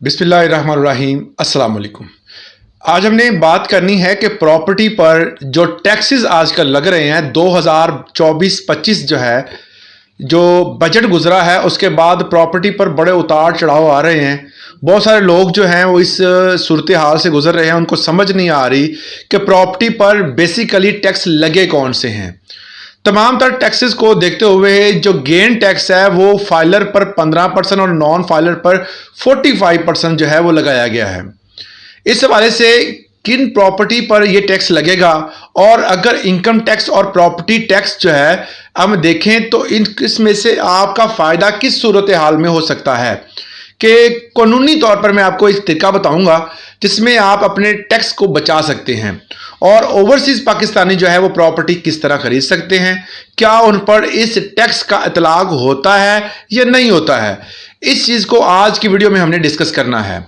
बिस्मिल्लाहिर्रहमानिर्रहीम अस्सलाम वालेकुम। आज हमने बात करनी है कि प्रॉपर्टी पर जो टैक्सेस आजकल लग रहे हैं 2024-25 जो है, जो बजट गुजरा है उसके बाद प्रॉपर्टी पर बड़े उतार चढ़ाव आ रहे हैं। बहुत सारे लोग जो हैं वो इस सूरत हाल से गुजर रहे हैं, उनको समझ नहीं आ रही कि प्रॉपर्टी पर बेसिकली टैक्स लगे कौन से हैं। तमाम तर टैक्सेस को देखते हुए जो गेन टैक्स है वो फाइलर पर 15% और नॉन फाइलर पर 45% जो है वो लगाया गया है। इस हवाले से किन प्रॉपर्टी पर ये टैक्स लगेगा और अगर इनकम टैक्स और प्रॉपर्टी टैक्स जो है हम देखें तो इसमें से आपका फ़ायदा किस सूरत हाल में हो सकता है कि कानूनी तौर पर मैं आपको एक तरीका बताऊंगा जिसमें आप अपने टैक्स को बचा सकते हैं और ओवरसीज़ पाकिस्तानी जो है वो प्रॉपर्टी किस तरह खरीद सकते हैं, क्या उन पर इस टैक्स का इतलाक होता है या नहीं होता है। इस चीज़ को आज की वीडियो में हमने डिस्कस करना है।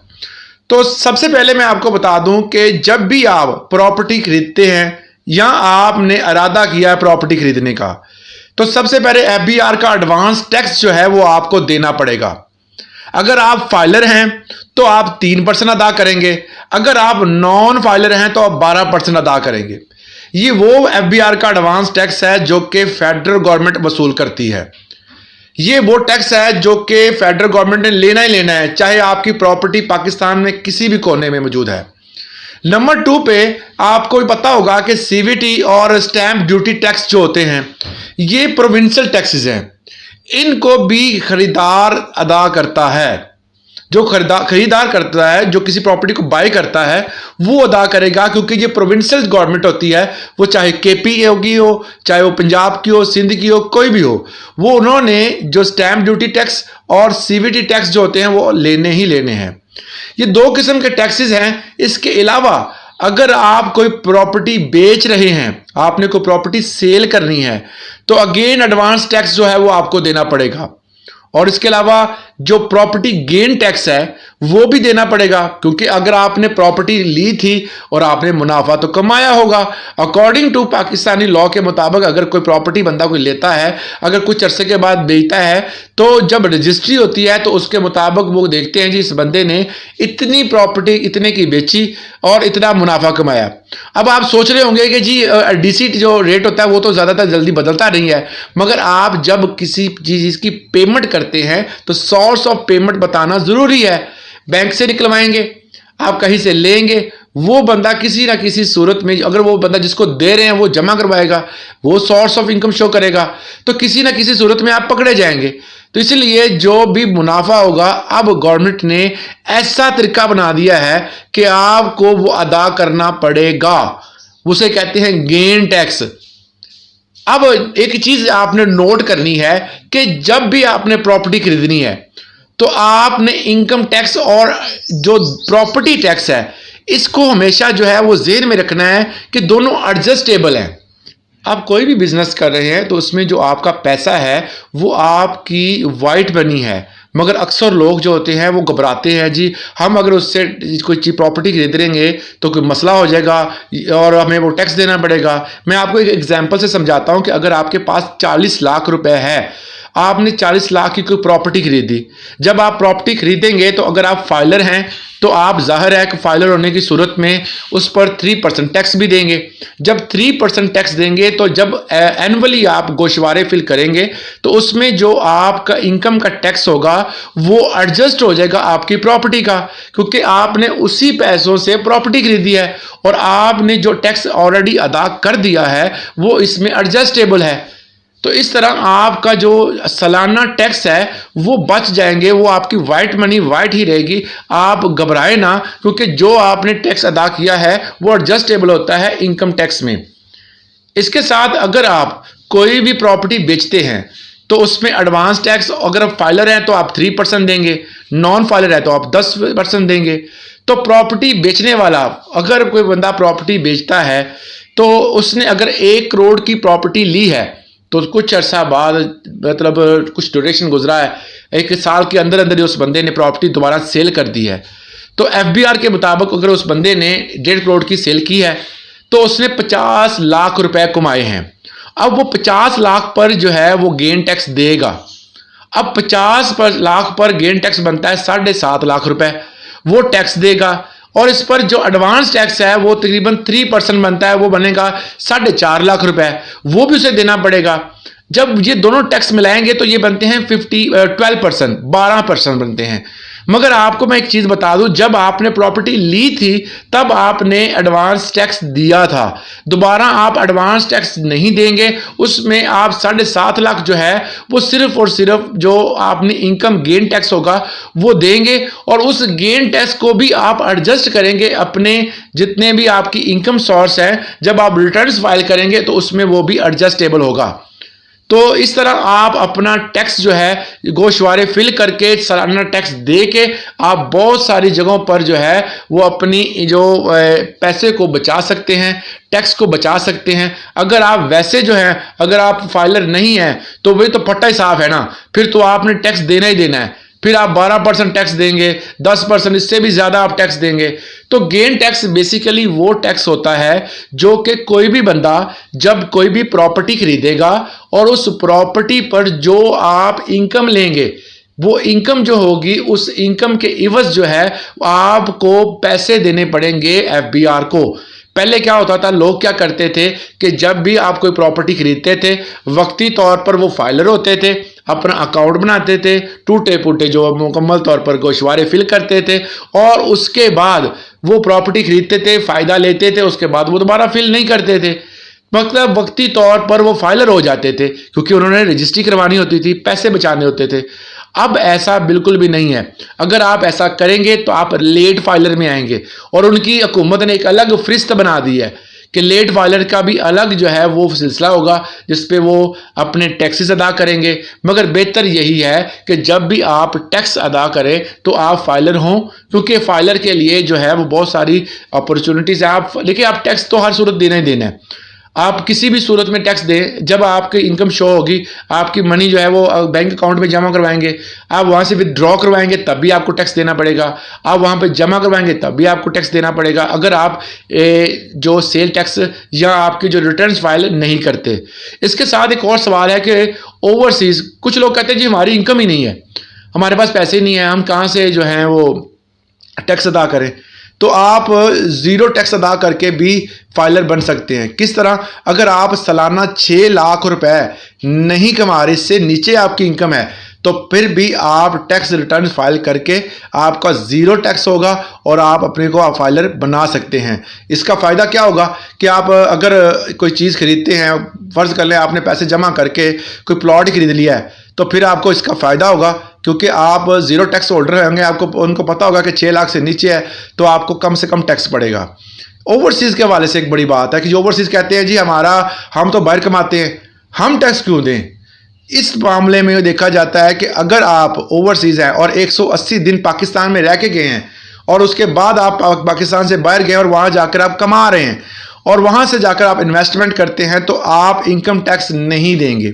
तो सबसे पहले मैं आपको बता दूं कि जब भी आप प्रॉपर्टी खरीदते हैं या आपने इरादा किया है प्रॉपर्टी खरीदने का, तो सबसे पहले FBR का एडवांस टैक्स जो है वो आपको देना पड़ेगा। अगर आप फाइलर हैं तो आप 3% अदा करेंगे, अगर आप नॉन फाइलर हैं तो आप 12% अदा करेंगे। ये वो FBR का एडवांस टैक्स है जो कि फेडरल गवर्नमेंट वसूल करती है। ये वो टैक्स है जो कि फेडरल गवर्नमेंट ने लेना ही लेना है, चाहे आपकी प्रॉपर्टी पाकिस्तान में किसी भी कोने में मौजूद है। नंबर 2 पे आपको भी पता होगा कि CVT और स्टैंप ड्यूटी टैक्स जो होते हैं ये प्रोविंशियल टैक्सेस हैं, इनको भी खरीदार अदा करता है। जो खरीदार करता है, जो किसी प्रॉपर्टी को बाय करता है वो अदा करेगा, क्योंकि ये प्रोविंशियल गवर्नमेंट होती है। वो चाहे KP होगी हो, चाहे वो पंजाब की हो, सिंध की हो, कोई भी हो, वो उन्होंने जो स्टैंप ड्यूटी टैक्स और CVT टैक्स जो होते हैं वो लेने ही लेने हैं। ये 2 किस्म के टैक्सेस हैं। इसके अलावा अगर आप कोई प्रॉपर्टी बेच रहे हैं, आपने कोई प्रॉपर्टी सेल करनी है, तो अगेन एडवांस टैक्स जो है वो आपको देना पड़ेगा। और इसके अलावा जो प्रॉपर्टी गेन टैक्स है वो भी देना पड़ेगा, क्योंकि अगर आपने प्रॉपर्टी ली थी और आपने मुनाफा तो कमाया होगा। अकॉर्डिंग टू पाकिस्तानी लॉ के मुताबिक अगर कोई प्रॉपर्टी बंदा कोई लेता है, अगर कुछ अरसे के बाद बेचता है, तो जब रजिस्ट्री होती है तो उसके मुताबिक वो देखते हैं जी इस बंदे ने इतनी प्रॉपर्टी इतने की बेची और इतना मुनाफा कमाया। अब आप सोच रहे होंगे कि जी DC जो रेट होता है वो तो ज़्यादातर जल्दी बदलता नहीं है, मगर आप जब किसी चीज़ की पेमेंट करते हैं तो सोर्स ऑफ पेमेंट बताना ज़रूरी है। बैंक से निकलवाएंगे, आप कहीं से लेंगे, वो बंदा किसी ना किसी सूरत में, अगर वो बंदा जिसको दे रहे हैं वो जमा करवाएगा, वो सोर्स ऑफ इनकम शो करेगा, तो किसी ना किसी सूरत में आप पकड़े जाएंगे। तो इसलिए जो भी मुनाफा होगा अब गवर्नमेंट ने ऐसा तरीका बना दिया है कि आपको वो अदा करना पड़ेगा। उसे कहते हैं गेन टैक्स। अब एक चीज आपने नोट करनी है कि जब भी आपने प्रॉपर्टी खरीदनी है तो आपने इनकम टैक्स और जो प्रॉपर्टी टैक्स है इसको हमेशा जो है वो ज़हन में रखना है कि दोनों एडजस्टेबल हैं। आप कोई भी बिजनेस कर रहे हैं तो उसमें जो आपका पैसा है वो आपकी वाइट मनी है, मगर अक्सर लोग जो होते हैं वो घबराते हैं जी हम अगर उससे कोई चीज प्रॉपर्टी खरीदेंगे तो कोई मसला हो जाएगा और हमें वो टैक्स देना पड़ेगा। मैं आपको एक एग्जांपल से समझाता हूं कि अगर आपके पास 40 लाख रुपए है, आपने 40 लाख की कोई प्रॉपर्टी खरीदी, जब आप प्रॉपर्टी खरीदेंगे तो अगर आप फाइलर हैं तो आप जाहिर है कि फाइलर होने की सूरत में उस पर 3% टैक्स भी देंगे। जब 3% टैक्स देंगे तो जब एनुअली आप गोशवारे फिल करेंगे तो उसमें जो आपका इनकम का टैक्स होगा वो एडजस्ट हो जाएगा आपकी प्रॉपर्टी का, क्योंकि आपने उसी पैसों से प्रॉपर्टी खरीदी है और आपने जो टैक्स ऑलरेडी अदा कर दिया है वो इसमें एडजस्टेबल है। तो इस तरह आपका जो सालाना टैक्स है वो बच जाएंगे, वो आपकी वाइट मनी वाइट ही रहेगी। आप घबराए ना, क्योंकि जो आपने टैक्स अदा किया है वो एडजस्टेबल होता है इनकम टैक्स में। इसके साथ अगर आप कोई भी प्रॉपर्टी बेचते हैं तो उसमें एडवांस टैक्स, अगर आप फाइलर हैं तो आप 3% देंगे, नॉन फाइलर है तो आप 10% देंगे। तो प्रॉपर्टी बेचने वाला, अगर कोई बंदा प्रॉपर्टी बेचता है तो उसने अगर 1 करोड़ की प्रॉपर्टी ली है तो कुछ अर्सा बाद, मतलब कुछ ड्यूरेशन गुजरा है, 1 साल के अंदर अंदर ही उस बंदे ने प्रॉपर्टी दोबारा सेल कर दी है, तो FBR के मुताबिक अगर उस बंदे ने 1.5 करोड़ की सेल की है तो उसने 50 लाख रुपए कमाए हैं। अब वो 50 लाख पर जो है वो गेन टैक्स देगा। अब 50 लाख पर गेन टैक्स बनता है 7.5 लाख रुपए। वो टैक्स देगा। और इस पर जो एडवांस टैक्स है वो तकरीबन 3% बनता है, वो बनेगा 4.5 लाख रुपए, वो भी उसे देना पड़ेगा। जब ये दोनों टैक्स मिलाएंगे तो ये बनते हैं 12%, 12% बनते हैं। मगर आपको मैं एक चीज बता दूं, जब आपने प्रॉपर्टी ली थी तब आपने एडवांस टैक्स दिया था, दोबारा आप एडवांस टैक्स नहीं देंगे। उसमें आप 7.5 लाख जो है वो सिर्फ और सिर्फ जो आपने इनकम गेन टैक्स होगा वो देंगे, और उस गेन टैक्स को भी आप एडजस्ट करेंगे अपने जितने भी आपकी इनकम सोर्स है, जब आप रिटर्न्स फाइल करेंगे तो उसमें वो भी एडजस्टेबल होगा। तो इस तरह आप अपना टैक्स जो है गोशवारे फिल करके सालाना टैक्स दे के आप बहुत सारी जगहों पर जो है वो अपनी जो पैसे को बचा सकते हैं, टैक्स को बचा सकते हैं। अगर आप वैसे जो है, अगर आप फाइलर नहीं है तो वही तो फट्टा ही साफ है ना, फिर तो आपने टैक्स देना ही देना है। फिर आप 12% टैक्स देंगे, 10%, इससे भी ज़्यादा आप टैक्स देंगे। तो गेन टैक्स बेसिकली वो टैक्स होता है जो कि कोई भी बंदा जब कोई भी प्रॉपर्टी खरीदेगा और उस प्रॉपर्टी पर जो आप इनकम लेंगे, वो इनकम जो होगी उस इनकम के इवज जो है आपको पैसे देने पड़ेंगे एफबीआर को। पहले क्या होता था, लोग क्या करते थे कि जब भी आप कोई प्रॉपर्टी खरीदते थे वक्ती तौर पर वो फाइलर होते थे, अपना अकाउंट बनाते थे, टूटे फूटे जो मुकम्मल तौर पर गोशवारे फिल करते थे, और उसके बाद वो प्रॉपर्टी खरीदते थे, फायदा लेते थे, उसके बाद वो दोबारा फिल नहीं करते थे। मतलब वक्ती तौर पर वो फाइलर हो जाते थे क्योंकि उन्होंने रजिस्ट्री करवानी होती थी, पैसे बचाने होते थे। अब ऐसा बिल्कुल भी नहीं है। अगर आप ऐसा करेंगे तो आप लेट फाइलर में आएंगे, और उनकी हुकूमत ने एक अलग फरिस्त बना दी है कि लेट फाइलर का भी अलग जो है वो सिलसिला होगा जिसपे वो अपने टैक्सेस अदा करेंगे। मगर बेहतर यही है कि जब भी आप टैक्स अदा करें तो आप फाइलर हों, क्योंकि फाइलर के लिए जो है वो बहुत सारी अपॉर्चुनिटीज़ है। आप देखिए, आप टैक्स तो हर सूरत देना ही देना है, आप किसी भी सूरत में टैक्स दें। जब आपकी इनकम शो होगी, आपकी मनी जो है वो बैंक अकाउंट में जमा करवाएंगे, आप वहाँ से विदड्रॉ करवाएंगे तब भी आपको टैक्स देना पड़ेगा, आप वहाँ पे जमा करवाएंगे तब भी आपको टैक्स देना पड़ेगा, अगर आप जो सेल टैक्स या आपके जो रिटर्न्स फाइल नहीं करते। इसके साथ एक और सवाल है कि ओवरसीज़, कुछ लोग कहते हैं जी हमारी इनकम ही नहीं है, हमारे पास पैसे नहीं है, हम कहाँ से जो हैं वो टैक्स अदा करें। तो आप ज़ीरो टैक्स अदा करके भी फाइलर बन सकते हैं। किस तरह, अगर आप सालाना 6 लाख रुपए नहीं कमा रहे, इससे नीचे आपकी इनकम है, तो फिर भी आप टैक्स रिटर्न फाइल करके आपका ज़ीरो टैक्स होगा और आप अपने को आप फाइलर बना सकते हैं। इसका फ़ायदा क्या होगा कि आप अगर कोई चीज़ खरीदते हैं, फ़र्ज़ कर लें आपने पैसे जमा करके कोई प्लॉट खरीद लिया है, तो फिर आपको इसका फ़ायदा होगा क्योंकि आप ज़ीरो टैक्स होल्डर होंगे, आपको उनको पता होगा कि 6 लाख से नीचे है तो आपको कम से कम टैक्स पड़ेगा। ओवरसीज़ के हवाले से एक बड़ी बात है कि जो ओवरसीज़ कहते हैं जी हम तो बाहर कमाते हैं, हम टैक्स क्यों दें। इस मामले में देखा जाता है कि अगर आप ओवरसीज़ हैं और 180 दिन पाकिस्तान में रह के गए हैं और उसके बाद आप पाकिस्तान से बाहर गए और वहाँ जाकर आप कमा रहे हैं और वहाँ से जाकर आप इन्वेस्टमेंट करते हैं, तो आप इनकम टैक्स नहीं देंगे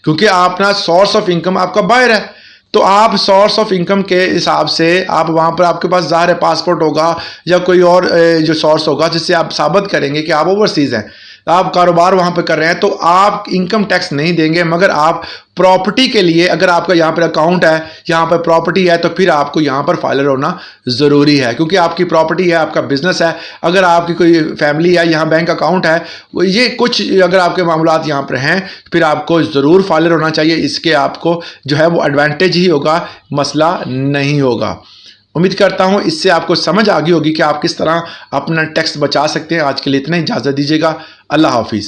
क्योंकि अपना सोर्स ऑफ इनकम आपका बाहर है। तो आप सोर्स ऑफ इनकम के हिसाब से आप वहाँ पर आपके पास ज़ाहिर है पासपोर्ट होगा या कोई और जो सोर्स होगा जिससे आप साबित करेंगे कि आप ओवरसीज़ हैं, आप कारोबार वहाँ पे कर रहे हैं, तो आप इनकम टैक्स नहीं देंगे। मगर आप प्रॉपर्टी के लिए, अगर आपका यहाँ पर अकाउंट है, यहाँ पर प्रॉपर्टी है, तो फिर आपको यहाँ पर फाइलर होना ज़रूरी है क्योंकि आपकी प्रॉपर्टी है, आपका बिजनेस है। अगर आपकी कोई फैमिली है, यहाँ बैंक अकाउंट है, ये कुछ अगर आपके मामलात यहाँ पर हैं, फिर आपको ज़रूर फाइलर होना चाहिए। इसके आपको जो है वो एडवांटेज ही होगा, मसला नहीं होगा। उम्मीद करता हूँ इससे आपको समझ आ गई होगी कि आप किस तरह अपना टैक्स बचा सकते हैं। आज के लिए इतना ही, इजाज़त दीजिएगा। अल्लाह हाफिज़।